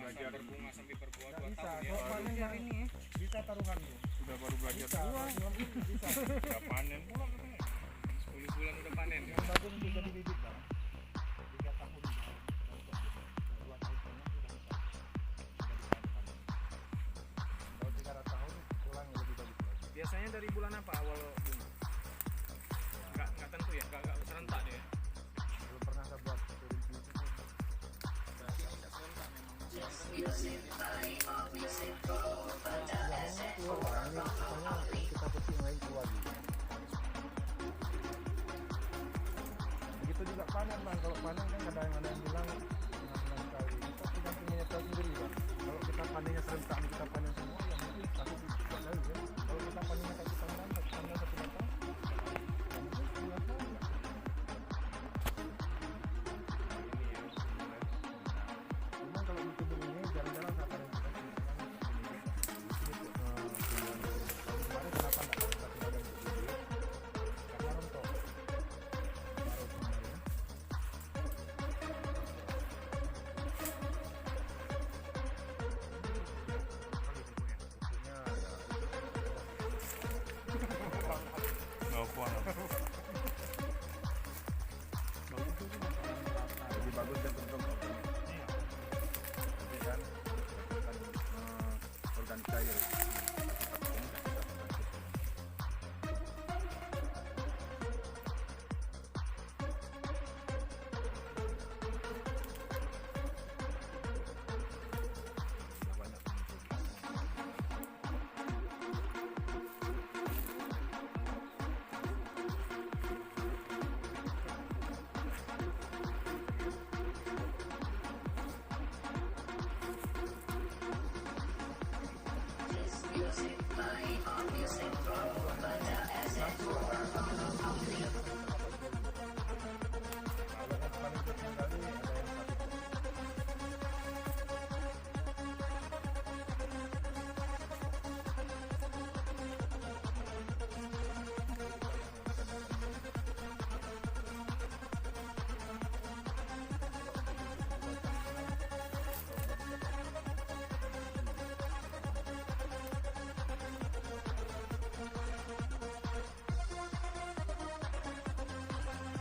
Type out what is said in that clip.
belajar berbunga sampai berbuah 2 bisa. tahun ya. Kalau panen hari ini bisa taruhan bu. Sudah baru belajar Bisa. buah. Bisa. Udah panen pula katanya. 10 bulan udah panen. Yang bagus untuk jadi bibit bang. 3 tahun. 2 tahun setengah sudah bisa. Kalau 3 tahun pulang lebih bagus lagi. Biasanya dari bulan apa awal bunga? Enggak tentu ya, enggak serentak dia. Belum pernah saya buat turun itu. Berarti tidak serentak memang. Keluar ini misalnya kita pusing lagi keluar gitu. Begitu juga panen bang, kalau panen kan ada yang bilang 6 kali. Kita tergantung menyesal sendiri bang. Kalau kita panennya serentak, kita panen semua, ya mungkin satu bisa lagi ya. Kalau kita panennya satu tandan, satu batang, ya mungkin 9 tahun ya. Cuman kalau di kebun ini jarang-jarang saya panen juga. Kemarin kenapa nggak kita tinggalkan di sini? Karena rontok. Baru kemarin. Enggak kuat. Lebih bagus dan terbentuk. Tapi kan organik cair.